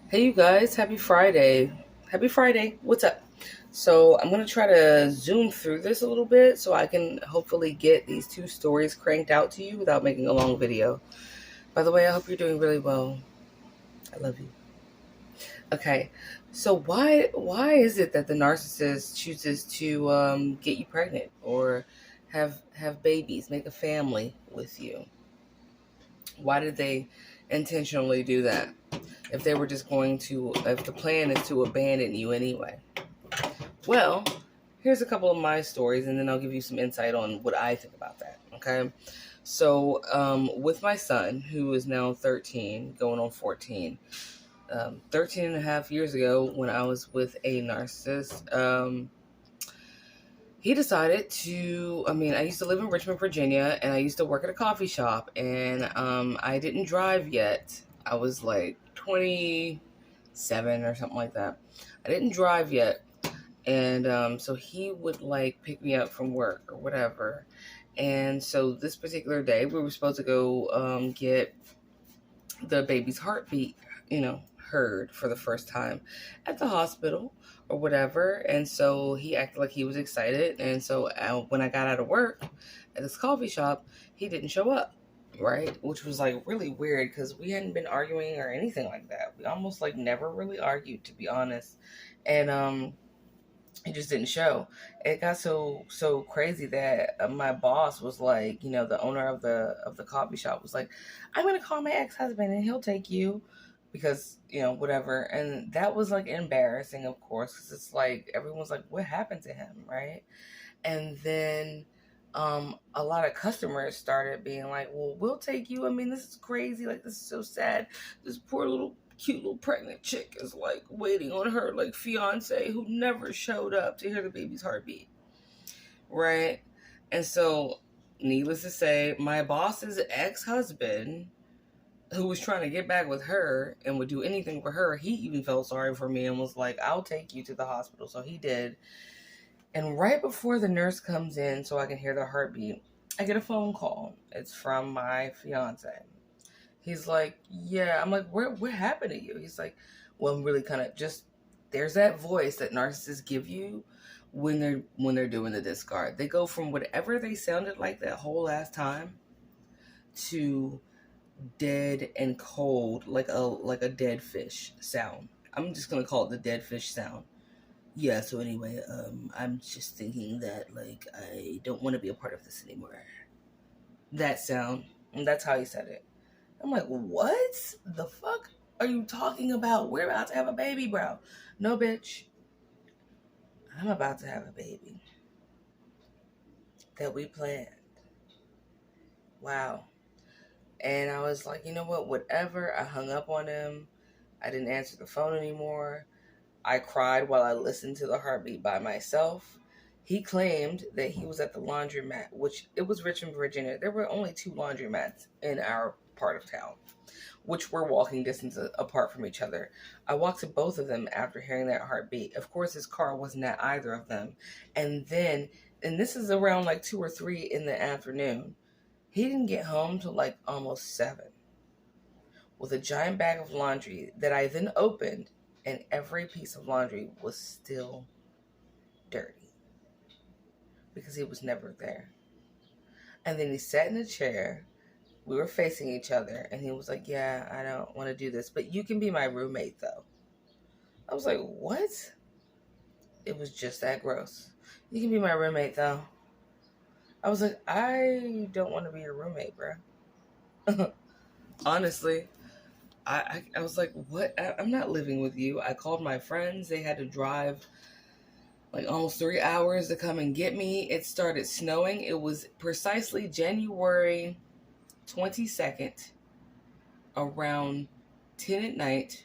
Hey, you guys, happy Friday. Happy Friday. What's up? So, I'm going to try to zoom through this a little bit so I can hopefully get these two stories cranked out to you without making a long video. By the way, I hope you're doing really well. I love you. Okay. So, why is it that the narcissist chooses to get you pregnant or have babies, make a family with you? Why did they intentionally do that? If they were just going to, if the plan is to abandon you anyway. Well, here's a couple of my stories, and then I'll give you some insight on what I think about that. Okay. So, with my son, who is now 13, going on 14, 13 and a half years ago, when I was with a narcissist, he decided to, I used to live in Richmond, Virginia, and I used to work at a coffee shop, and I didn't drive yet. I was like 27 or something like that. I didn't drive yet. And so he would like pick me up from work or whatever. And so this particular day, we were supposed to go get the baby's heartbeat, heard for the first time at the hospital or whatever. And so he acted like he was excited. And so when I got out of work at this coffee shop, he didn't show up. Right, which was like really weird because we hadn't been arguing or anything like that. We almost like never really argued, to be honest. And it just didn't show. It got so crazy that my boss was like, the owner of the coffee shop was like, I'm gonna call my ex-husband and he'll take you, because whatever. And that was like embarrassing, of course, because it's like everyone's like, what happened to him, right? And then a lot of customers started being like, well, we'll take you. I mean, this is crazy. Like, this is so sad. This poor little cute little pregnant chick is like waiting on her like fiance who never showed up to hear the baby's heartbeat. Right? And so, needless to say, my boss's ex-husband, who was trying to get back with her and would do anything for her, he even felt sorry for me and was like, I'll take you to the hospital. So he did. And right before the nurse comes in so I can hear the heartbeat, I get a phone call. It's from my fiance. He's like, yeah. I'm like, what happened to you? He's like, well, I'm really kind of just, there's that voice that narcissists give you when they're doing the discard. They go from whatever they sounded like that whole last time to dead and cold, like a dead fish sound. I'm just gonna call it the dead fish sound. Yeah, so anyway, I'm just thinking that, like, I don't want to be a part of this anymore. That sound. And that's how he said it. I'm like, what the fuck are you talking about? We're about to have a baby, bro. No, bitch. I'm about to have a baby that we planned. Wow. And I was like, you know what? Whatever. I hung up on him. I didn't answer the phone anymore. I cried while I listened to the heartbeat by myself. He claimed that he was at the laundromat, which it was Richmond, Virginia. There were only two laundromats in our part of town, which were walking distance apart from each other. I walked to both of them after hearing that heartbeat. Of course, his car wasn't at either of them. And this is around like 2 or 3 in the afternoon. He didn't get home till like almost 7 with a giant bag of laundry that I then opened, and every piece of laundry was still dirty because he was never there. And then he sat in a chair. We were facing each other, and he was like, yeah, I don't want to do this, but you can be my roommate, though. I was like, what? It was just that gross. You can be my roommate, though. I was like, I don't want to be your roommate, bro. Honestly. I was like, what? I'm not living with you. I called my friends. They had to drive like almost 3 hours to come and get me. It started snowing. It was precisely January 22nd, around 10 at night,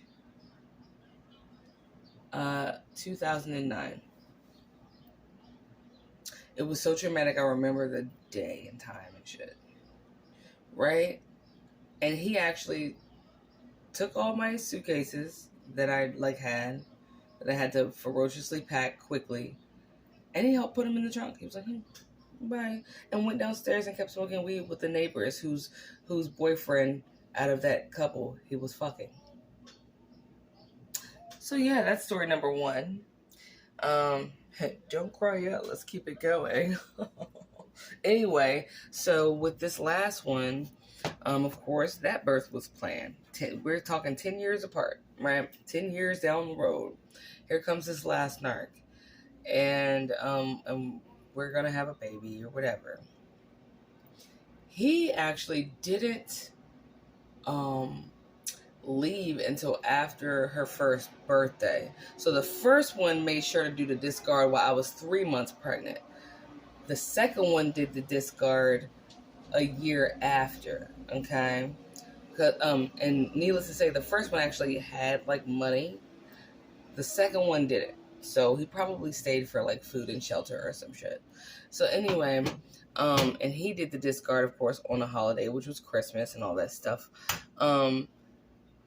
2009. It was so traumatic. I remember the day and time and shit. Right? And he actually took all my suitcases that I that I had to ferociously pack quickly, and he helped put them in the trunk. He was like, bye, and went downstairs and kept smoking weed with the neighbors whose boyfriend out of that couple he was fucking. So yeah, that's story number one. Don't cry yet. Let's keep it going. Anyway, so with this last one, of course, that birth was planned. We're talking 10 years apart, right? 10 years down the road. Here comes this last narc. And we're going to have a baby or whatever. He actually didn't leave until after her first birthday. So the first one made sure to do the discard while I was 3 months pregnant. The second one did the discard a year after, okay? And needless to say, the first one actually had like money. The second one didn't. So he probably stayed for like food and shelter or some shit. So anyway, and he did the discard, of course, on a holiday, which was Christmas and all that stuff.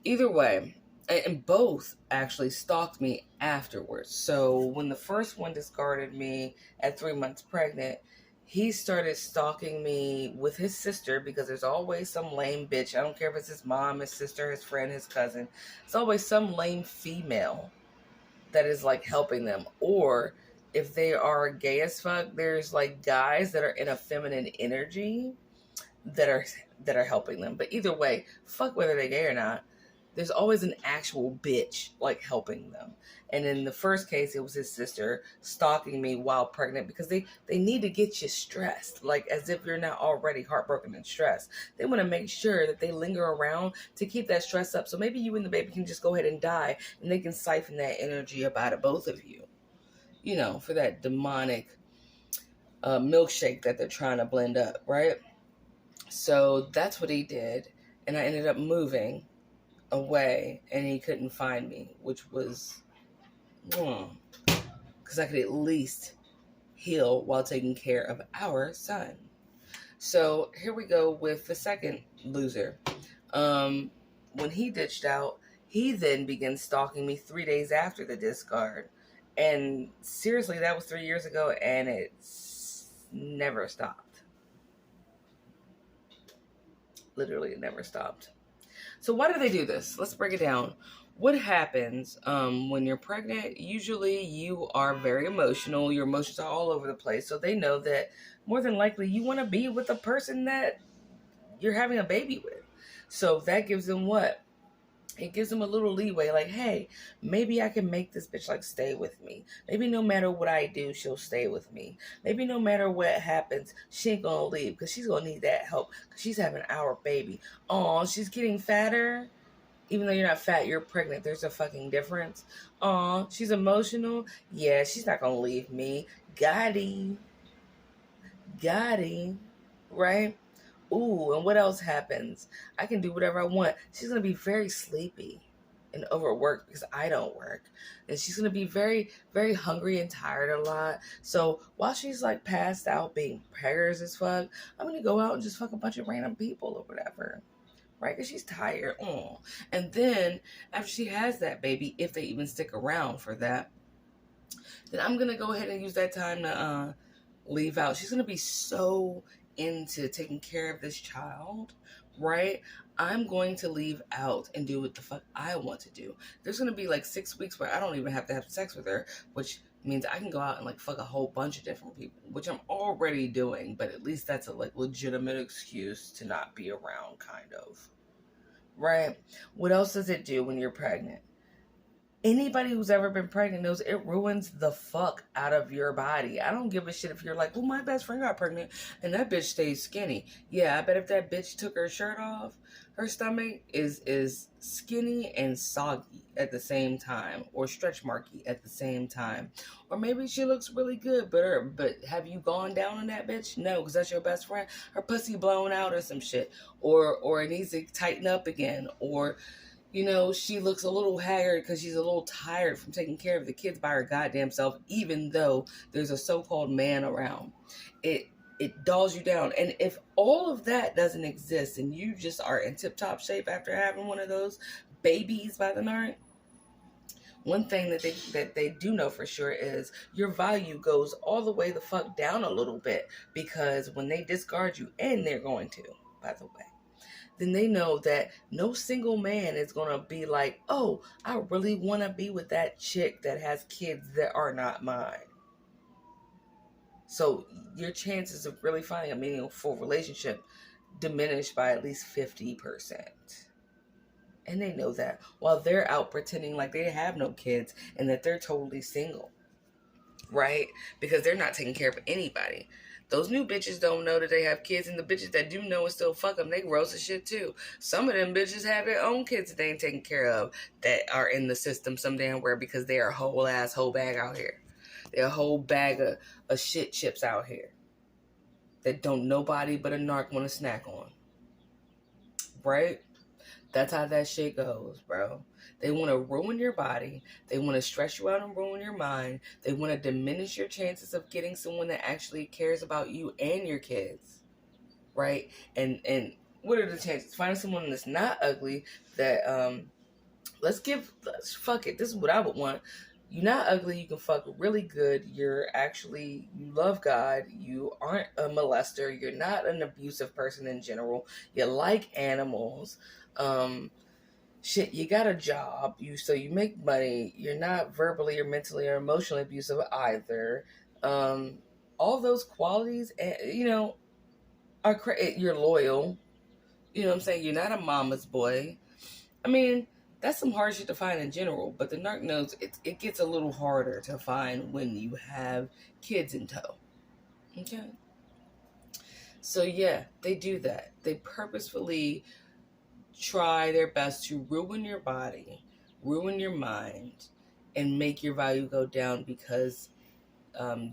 Either way, and both actually stalked me afterwards. So when the first one discarded me at 3 months pregnant, he started stalking me with his sister, because there's always some lame bitch. I don't care if it's his mom, his sister, his friend, his cousin. It's always some lame female that is like helping them. Or if they are gay as fuck, there's like guys that are in a feminine energy that are helping them. But either way, fuck whether they're gay or not, there's always an actual bitch like helping them. And in the first case, it was his sister stalking me while pregnant, because they need to get you stressed, like as if you're not already heartbroken and stressed. They want to make sure that they linger around to keep that stress up. So maybe you and the baby can just go ahead and die, and they can siphon that energy up out of both of you, you know, for that demonic milkshake that they're trying to blend up, right? So that's what he did. And I ended up moving away, and he couldn't find me, which was because I could at least heal while taking care of our son. So here we go with the second loser. When he ditched out, he then began stalking me 3 days after the discard. And seriously, that was 3 years ago, and it's never stopped. Literally, it never stopped. So why do they do this? Let's break it down. What happens when you're pregnant? Usually you are very emotional. Your emotions are all over the place. So they know that more than likely you want to be with the person that you're having a baby with. So that gives them what? It gives them a little leeway. Like, hey, maybe I can make this bitch like stay with me. Maybe no matter what I do, she'll stay with me. Maybe no matter what happens, she ain't gonna leave, because she's gonna need that help, because she's having our baby. Oh, she's getting fatter. Even though you're not fat, you're pregnant. There's a fucking difference. Oh, she's emotional. Yeah, she's not gonna leave me. Gotti. Right? Ooh, and what else happens? I can do whatever I want. She's going to be very sleepy and overworked because I don't work. And she's going to be very, very hungry and tired a lot. So while she's like passed out being preggers as fuck, I'm going to go out and just fuck a bunch of random people or whatever. Right? Because she's tired. Oh. And then after she has that baby, if they even stick around for that, then I'm going to go ahead and use that time to leave out. She's going to be so into taking care of this child, right? I'm going to leave out and do what the fuck I want to do. There's going to be like 6 weeks where I don't even have to have sex with her, which means I can go out and like fuck a whole bunch of different people, which I'm already doing, but at least that's a like legitimate excuse to not be around, kind of. Right? What else does it do when you're pregnant? Anybody who's ever been pregnant knows it ruins the fuck out of your body. I don't give a shit if you're like, well, my best friend got pregnant and that bitch stays skinny. Yeah, I bet if that bitch took her shirt off, her stomach is skinny and soggy at the same time, or stretch marky at the same time. Or maybe she looks really good, but have you gone down on that bitch? No, because that's your best friend. Her pussy blown out or some shit. Or it needs to tighten up again. Or, you know, she looks a little haggard because she's a little tired from taking care of the kids by her goddamn self, even though there's a so-called man around. It dulls you down. And if all of that doesn't exist and you just are in tip-top shape after having one of those babies by the Narc, one thing that they do know for sure is your value goes all the way the fuck down a little bit, because when they discard you, and they're going to, by the way, then they know that no single man is going to be like, oh, I really want to be with that chick that has kids that are not mine. So your chances of really finding a meaningful relationship diminish by at least 50%. And they know that while they're out pretending like they have no kids and that they're totally single, right? Because they're not taking care of anybody. Those new bitches don't know that they have kids, and the bitches that do know and still fuck them, they gross as shit too. Some of them bitches have their own kids that they ain't taking care of that are in the system some damn where because they are a whole bag out here. They're a whole bag of shit chips out here that don't nobody but a narc want to snack on. Right? That's how that shit goes, bro. They want to ruin your body. They want to stress you out and ruin your mind. They want to diminish your chances of getting someone that actually cares about you and your kids, right? And what are the chances? Finding someone that's not ugly. That let's fuck it. This is what I would want. You're not ugly. You can fuck really good. You love God. You aren't a molester. You're not an abusive person in general. You like animals. Shit, you got a job. So you make money. You're not verbally or mentally or emotionally abusive either. All those qualities, are you're loyal. You know what I'm saying? You're not a mama's boy. I mean, that's some hard shit to find in general, but the narc knows it gets a little harder to find when you have kids in tow. Okay? So yeah, they do that. They purposefully try their best to ruin your body, ruin your mind, and make your value go down because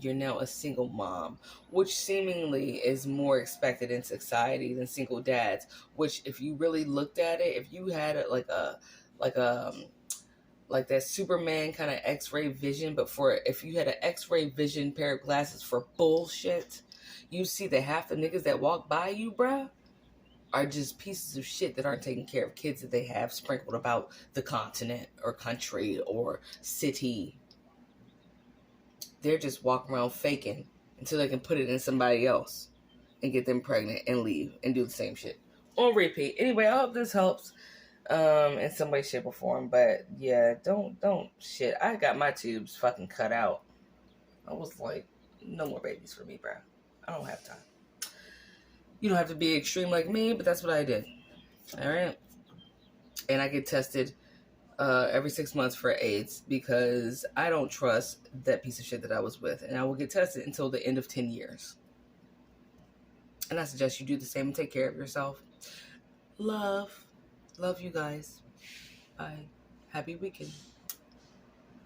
you're now a single mom, which seemingly is more expected in society than single dads. Which, if you really looked at it, if you had like that Superman kind of X-ray vision, but if you had an X-ray vision pair of glasses for bullshit, you see that half the niggas that walk by you, bruh, are just pieces of shit that aren't taking care of kids that they have sprinkled about the continent or country or city. They're just walking around faking until they can put it in somebody else and get them pregnant and leave and do the same shit on repeat. Anyway, I hope this helps in some way, shape, or form. But yeah, don't shit. I got my tubes fucking cut out. I was like, no more babies for me, bro. I don't have time. You don't have to be extreme like me, but that's what I did. All right. And I get tested every 6 months for AIDS because I don't trust that piece of shit that I was with. And I will get tested until the end of 10 years. And I suggest you do the same and take care of yourself. Love you guys. Bye. Happy weekend.